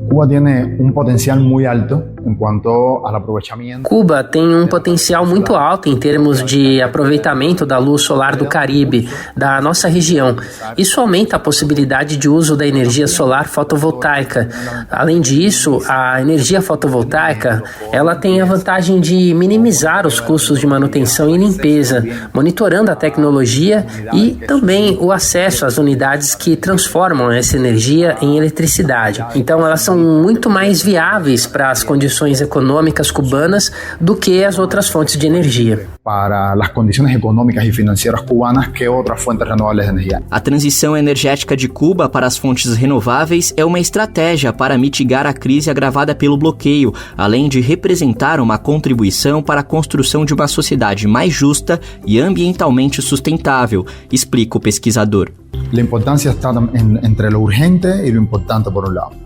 Cuba tiene un potencial muy alto en cuanto al aprovechamiento. Cuba tem um potencial muito alto em termos de aproveitamento da luz solar do Caribe, da nossa região. Isso aumenta a possibilidade de uso da energia solar fotovoltaica. Além disso, a energia fotovoltaica, ela tem a vantagem de minimizar os custos de manutenção e limpeza, monitorando a tecnologia e também o acesso às unidades que transformam essa energia em eletricidade. Então, elas são muito mais viáveis para as condições econômicas cubanas do que as outras fontes de energia. Para as condições econômicas e financeiras cubanas que outras fontes renováveis de energia. A transição energética de Cuba para as fontes renováveis é uma estratégia para mitigar a crise agravada pelo bloqueio, além de representar uma contribuição para a construção de uma sociedade mais justa e ambientalmente sustentável, explica o pesquisador. A importância está entre o urgente e o importante por um lado.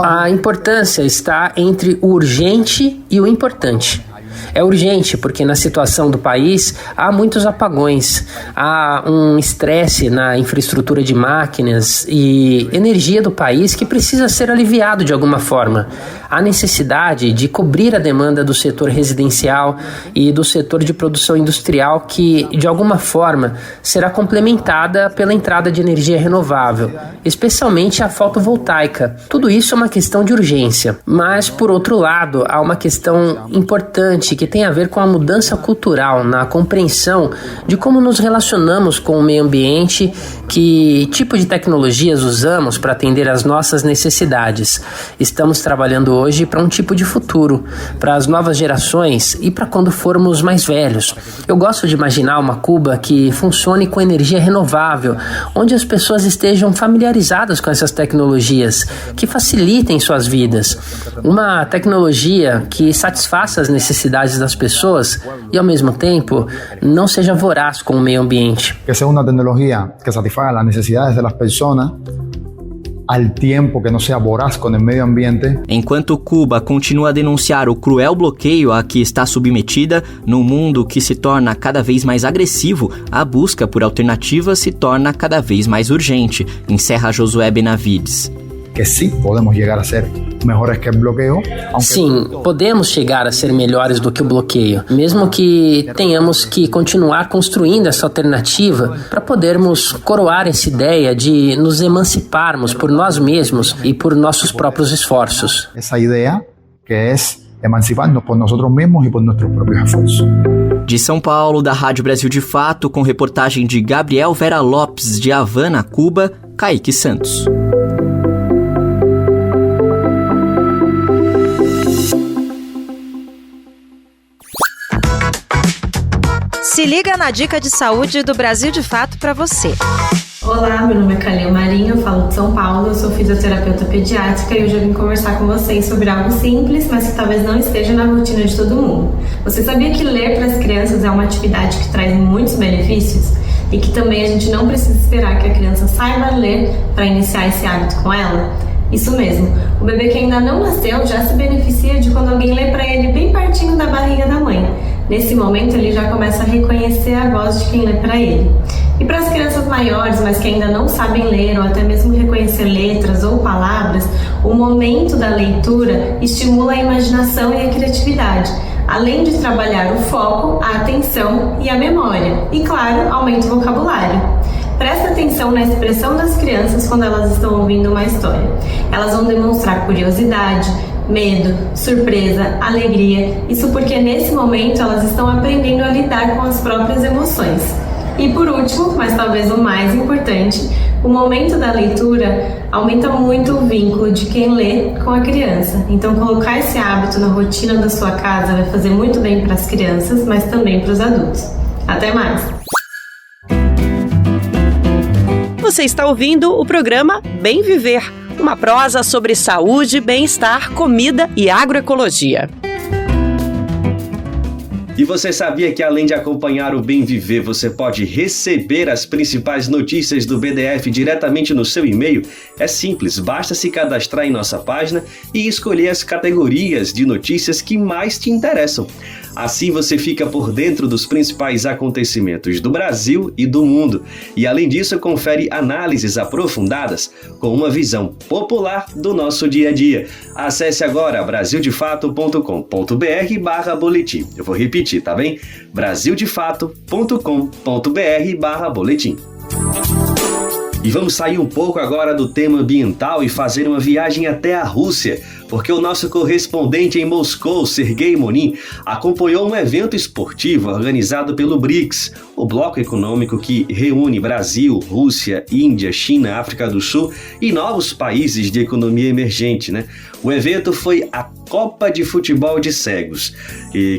A importância está entre o urgente e o importante. É urgente porque na situação do país há muitos apagões, há um estresse na infraestrutura de máquinas e energia do país que precisa ser aliviado de alguma forma. Há necessidade de cobrir a demanda do setor residencial e do setor de produção industrial que, de alguma forma, será complementada pela entrada de energia renovável, especialmente a fotovoltaica. Tudo isso é uma questão de urgência, mas, por outro lado, há uma questão importante que tem a ver com a mudança cultural na compreensão de como nos relacionamos com o meio ambiente, que tipo de tecnologias usamos para atender às nossas necessidades. Estamos trabalhando hoje para um tipo de futuro, para as novas gerações e para quando formos mais velhos. Eu gosto de imaginar uma Cuba que funcione com energia renovável, onde as pessoas estejam familiarizadas com essas tecnologias, que facilitem suas vidas. Uma tecnologia que satisfaça as necessidades das pessoas e, ao mesmo tempo, não seja voraz com o meio ambiente. Que seja uma tecnologia que satisfaga as necessidades das pessoas ao tempo que não seja voraz com o meio ambiente. Enquanto Cuba continua a denunciar o cruel bloqueio a que está submetida, no mundo que se torna cada vez mais agressivo, a busca por alternativas se torna cada vez mais urgente, encerra Josué Benavides. Que sim, podemos chegar a ser melhores que o bloqueio. Sim, podemos chegar a ser melhores do que o bloqueio, mesmo que tenhamos que continuar construindo essa alternativa para podermos coroar essa ideia de nos emanciparmos por nós mesmos e por nossos próprios esforços. Essa ideia que é emancipar-nos por nós mesmos e por nossos próprios esforços. De São Paulo, da Rádio Brasil de Fato, com reportagem de Gabriel Vera Lopes, de Havana, Cuba, Kaique Santos. Se liga na dica de saúde do Brasil de Fato para você. Olá, meu nome é Kalil Marinho, eu falo de São Paulo, eu sou fisioterapeuta pediátrica e hoje eu vim conversar com vocês sobre algo simples, mas que talvez não esteja na rotina de todo mundo. Você sabia que ler para as crianças é uma atividade que traz muitos benefícios? E que também a gente não precisa esperar que a criança saiba ler para iniciar esse hábito com ela? Isso mesmo, o bebê que ainda não nasceu já se beneficia de quando alguém lê para ele bem pertinho da barriga da mãe. Nesse momento ele já começa a reconhecer a voz de quem lê para ele. E para as crianças maiores, mas que ainda não sabem ler ou até mesmo reconhecer letras ou palavras, o momento da leitura estimula a imaginação e a criatividade, além de trabalhar o foco, a atenção e a memória. E claro, aumenta o vocabulário. Presta atenção na expressão das crianças quando elas estão ouvindo uma história. Elas vão demonstrar curiosidade, medo, surpresa, alegria. Isso porque nesse momento elas estão aprendendo a lidar com as próprias emoções. E por último, mas talvez o mais importante, o momento da leitura aumenta muito o vínculo de quem lê com a criança. Então colocar esse hábito na rotina da sua casa vai fazer muito bem para as crianças, mas também para os adultos. Até mais! Você está ouvindo o programa Bem Viver, uma prosa sobre saúde, bem-estar, comida e agroecologia. E você sabia que além de acompanhar o Bem Viver, você pode receber as principais notícias do BDF diretamente no seu e-mail? É simples, basta se cadastrar em nossa página e escolher as categorias de notícias que mais te interessam. Assim você fica por dentro dos principais acontecimentos do Brasil e do mundo. E além disso, confere análises aprofundadas com uma visão popular do nosso dia a dia. Acesse agora brasildefato.com.br/boletim. Eu vou repetir, tá bem? brasildefato.com.br/boletim. E vamos sair um pouco agora do tema ambiental e fazer uma viagem até a Rússia, porque o nosso correspondente em Moscou, Sergei Monin, acompanhou um evento esportivo organizado pelo BRICS, o bloco econômico que reúne Brasil, Rússia, Índia, China, África do Sul e novos países de economia emergente, né? O evento foi a Copa de Futebol de Cegos,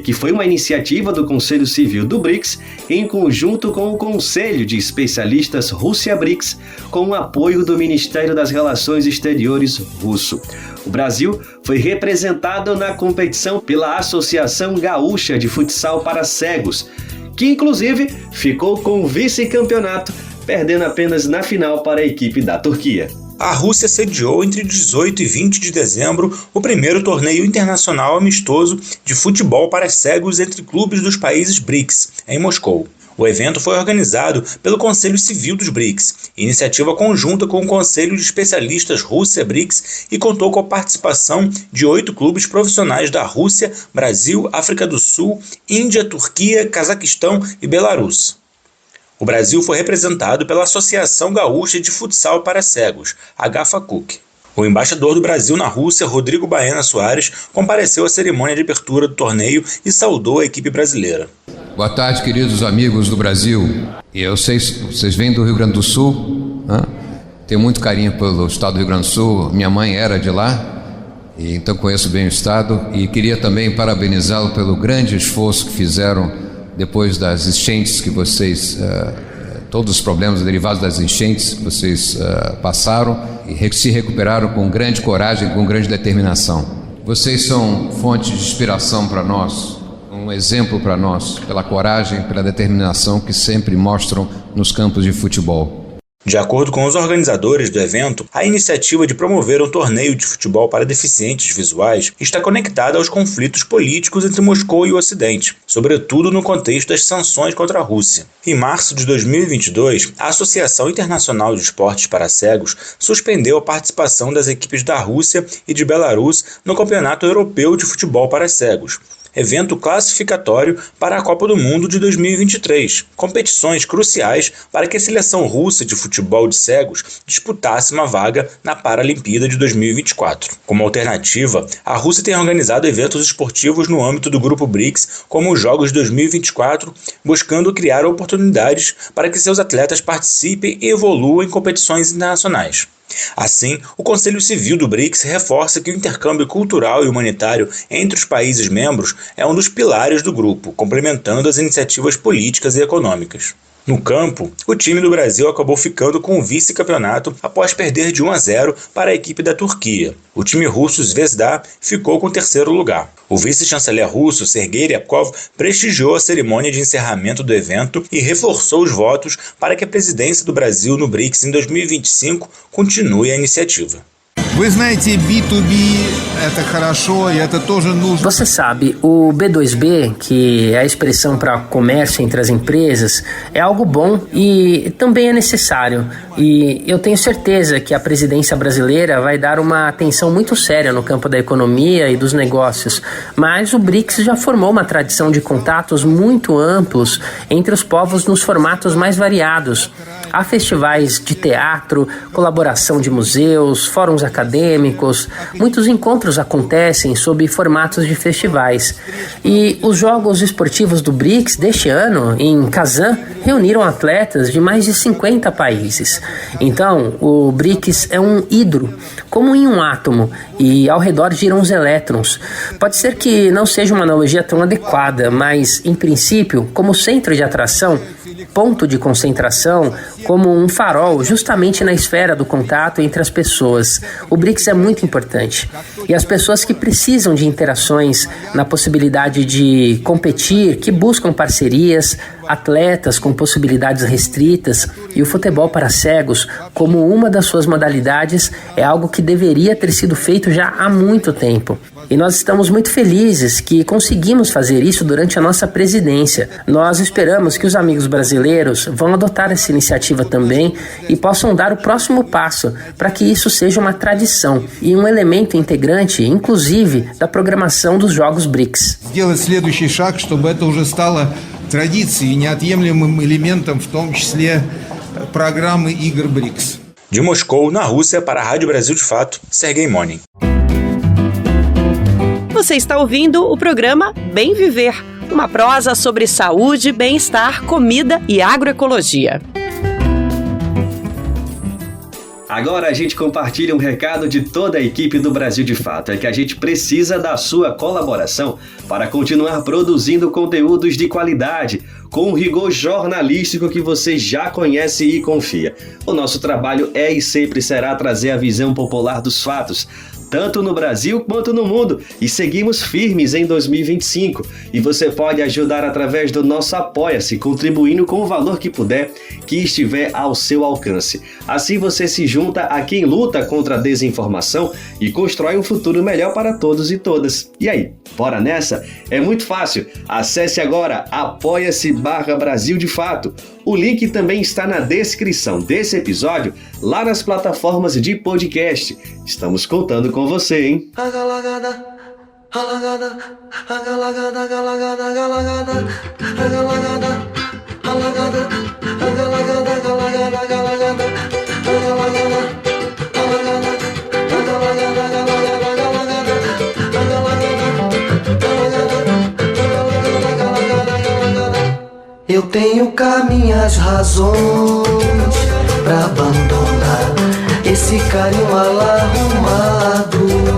que foi uma iniciativa do Conselho Civil do BRICS em conjunto com o Conselho de Especialistas Rússia-BRICS, com o apoio do Ministério das Relações Exteriores russo. O Brasil foi representado na competição pela Associação Gaúcha de Futsal para Cegos, que inclusive ficou com o vice-campeonato, perdendo apenas na final para a equipe da Turquia. A Rússia sediou entre 18 e 20 de dezembro o primeiro torneio internacional amistoso de futebol para cegos entre clubes dos países BRICS, em Moscou. O evento foi organizado pelo Conselho Civil dos BRICS, iniciativa conjunta com o Conselho de Especialistas Rússia-BRICS, e contou com a participação de 8 clubes profissionais da Rússia, Brasil, África do Sul, Índia, Turquia, Cazaquistão e Belarus. O Brasil foi representado pela Associação Gaúcha de Futsal para Cegos, HFACUC. O embaixador do Brasil na Rússia, Rodrigo Baena Soares, compareceu à cerimônia de abertura do torneio e saudou a equipe brasileira. Boa tarde, queridos amigos do Brasil. Eu sei que vocês vêm do Rio Grande do Sul, né? Tenho muito carinho pelo estado do Rio Grande do Sul, minha mãe era de lá, e então conheço bem o estado, e queria também parabenizá-lo pelo grande esforço que fizeram depois das enchentes que vocês, todos os problemas derivados das enchentes que vocês passaram, e se recuperaram com grande coragem, com grande determinação. Vocês são fonte de inspiração para nós, um exemplo para nós, pela coragem, pela determinação que sempre mostram nos campos de futebol. De acordo com os organizadores do evento, a iniciativa de promover um torneio de futebol para deficientes visuais está conectada aos conflitos políticos entre Moscou e o Ocidente, sobretudo no contexto das sanções contra a Rússia. Em março de 2022, a Associação Internacional de Esportes para Cegos suspendeu a participação das equipes da Rússia e de Belarus no Campeonato Europeu de Futebol para Cegos, evento classificatório para a Copa do Mundo de 2023, competições cruciais para que a seleção russa de futebol de cegos disputasse uma vaga na Paralimpíada de 2024. Como alternativa, a Rússia tem organizado eventos esportivos no âmbito do Grupo BRICS, como os Jogos de 2024, buscando criar oportunidades para que seus atletas participem e evoluam em competições internacionais. Assim, o Conselho Civil do BRICS reforça que o intercâmbio cultural e humanitário entre os países membros é um dos pilares do grupo, complementando as iniciativas políticas e econômicas. No campo, o time do Brasil acabou ficando com o vice-campeonato após perder de 1-0 para a equipe da Turquia. O time russo Zvezda ficou com o terceiro lugar. O vice-chanceler russo Sergei Ryabkov prestigiou a cerimônia de encerramento do evento e reforçou os votos para que a presidência do Brasil no BRICS em 2025 continue a iniciativa. Você sabe, o B2B, que é a expressão para comércio entre as empresas, é algo bom e também é necessário. E eu tenho certeza que a presidência brasileira vai dar uma atenção muito séria no campo da economia e dos negócios. Mas o BRICS já formou uma tradição de contatos muito amplos entre os povos nos formatos mais variados. Há festivais de teatro, colaboração de museus, fóruns acadêmicos. Muitos encontros acontecem sob formatos de festivais. E os Jogos Esportivos do BRICS deste ano, em Kazan, reuniram atletas de mais de 50 países. Então, o BRICS é um hidro, como em um átomo, e ao redor giram os elétrons. Pode ser que não seja uma analogia tão adequada, mas, em princípio, como centro de atração, ponto de concentração, como um farol justamente na esfera do contato entre as pessoas. O BRICS é muito importante. E as pessoas que precisam de interações, na possibilidade de competir, que buscam parcerias, atletas com possibilidades restritas e o futebol para cegos como uma das suas modalidades é algo que deveria ter sido feito já há muito tempo. E nós estamos muito felizes que conseguimos fazer isso durante a nossa presidência. Nós esperamos que os amigos brasileiros vão adotar essa iniciativa também e possam dar o próximo passo para que isso seja uma tradição e um elemento integrante, inclusive, da programação dos Jogos BRICS. Традицией и неотъемлемым элементом, в том числе программы игр БРИКС. De Moscou, na Rússia, para a Rádio Brasil de Fato, Sergei Monin. Você está ouvindo o programa Bem Viver, uma prosa sobre saúde, bem-estar, comida e agroecologia. Agora a gente compartilha um recado de toda a equipe do Brasil de Fato, é que a gente precisa da sua colaboração para continuar produzindo conteúdos de qualidade, com o rigor jornalístico que você já conhece e confia. O nosso trabalho é e sempre será trazer a visão popular dos fatos, tanto no Brasil quanto no mundo, e seguimos firmes em 2025. E você pode ajudar através do nosso Apoia-se, contribuindo com o valor que puder, que estiver ao seu alcance. Assim você se junta a quem luta contra a desinformação e constrói um futuro melhor para todos e todas. E aí, bora nessa? É muito fácil. Acesse agora apoia-se/Brasil de Fato. O link também está na descrição desse episódio, lá nas plataformas de podcast. Estamos contando com você, hein? Eu tenho cá minhas razões pra abandonar esse carinho mal arrumado.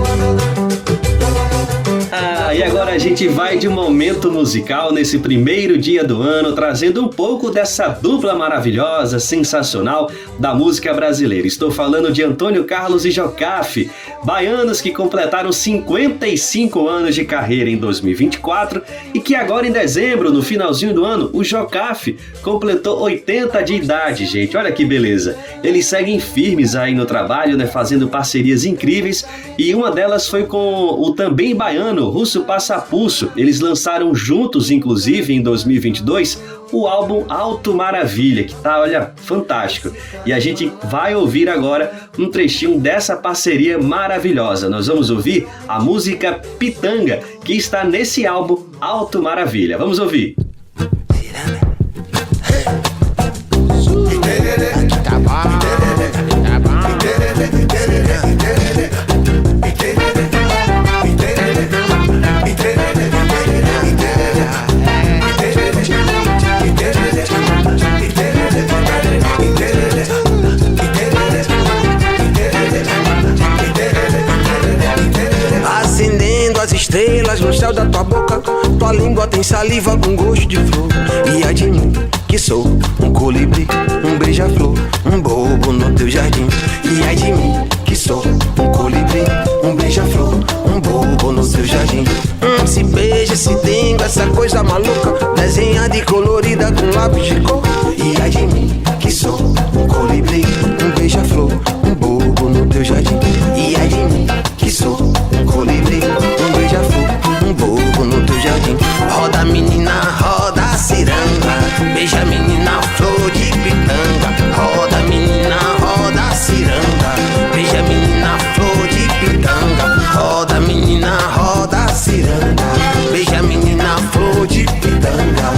E agora a gente vai de momento musical nesse primeiro dia do ano, trazendo um pouco dessa dupla maravilhosa, sensacional da música brasileira. Estou falando de Antônio Carlos e Jocafe, baianos que completaram 55 anos de carreira em 2024 e que agora em dezembro, no finalzinho do ano, o Jocafe completou 80 de idade, gente. Olha que beleza. Eles seguem firmes aí no trabalho, né, fazendo parcerias incríveis, e uma delas foi com o também baiano Russo Passapulso. Eles lançaram juntos, inclusive, em 2022, o álbum Alto Maravilha, que tá, olha, fantástico. E a gente vai ouvir agora um trechinho dessa parceria maravilhosa. Nós vamos ouvir a música Pitanga, que está nesse álbum Alto Maravilha. Vamos ouvir. Estrelas no céu da tua boca, tua língua tem saliva com gosto de flor. E ai de mim, que sou um colibri, um beija-flor, um bobo no teu jardim. E ai de mim, que sou um colibri, um beija-flor, um bobo no teu jardim. Se beija, se denga, essa coisa maluca, desenhada e colorida com lápis de cor. E ai de mim, que sou um colibri, um beija-flor, um bobo no teu jardim. E ai de mim, que sou um colibri, um beija-flor, um bobo no teu jardim. Roda menina, roda ciranda, beija menina, flor de pitanga. Roda menina, roda ciranda, beija menina, flor de pitanga. Roda menina, roda ciranda, beija menina, flor de pitanga.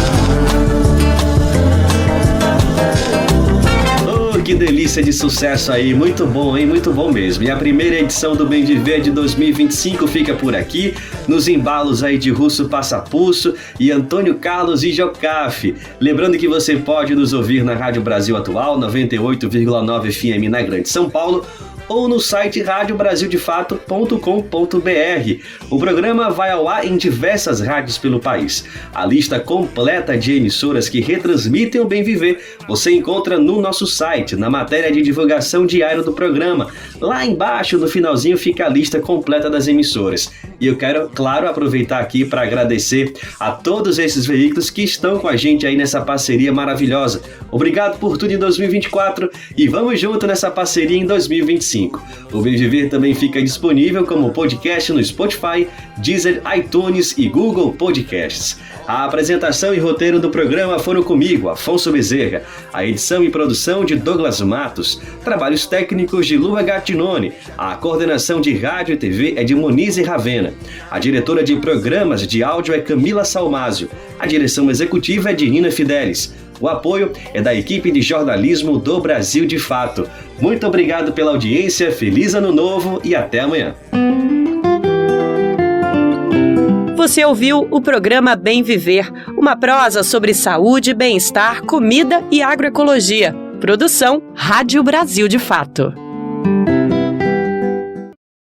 que delícia de sucesso aí, muito bom, hein? Muito bom mesmo. E a primeira edição do Bem Viver de 2025 fica por aqui, nos embalos aí de Russo Passapulso e Antônio Carlos e Jocafe. Lembrando que você pode nos ouvir na Rádio Brasil Atual, 98,9 FM na Grande São Paulo, ou no site radiobrasildefato.com.br. O programa vai ao ar em diversas rádios pelo país. A lista completa de emissoras que retransmitem o Bem Viver você encontra no nosso site, na matéria de divulgação diária do programa. Lá embaixo, no finalzinho, fica a lista completa das emissoras. E eu quero, claro, aproveitar aqui para agradecer a todos esses veículos que estão com a gente aí nessa parceria maravilhosa. Obrigado por tudo em 2024 e vamos junto nessa parceria em 2025. O Bem Viver também fica disponível como podcast no Spotify, Deezer, iTunes e Google Podcasts. A apresentação e roteiro do programa foram comigo, Afonso Bezerra. A edição e produção de Douglas Matos. Trabalhos técnicos de Lua Gattinone. A coordenação de rádio e TV é de Monize Ravena. A diretora de programas de áudio é Camila Salmásio. A direção executiva é de Nina Fidelis. O apoio é da equipe de jornalismo do Brasil de Fato. Muito obrigado pela audiência, feliz ano novo e até amanhã. Você ouviu o programa Bem Viver, uma prosa sobre saúde, bem-estar, comida e agroecologia. Produção Rádio Brasil de Fato.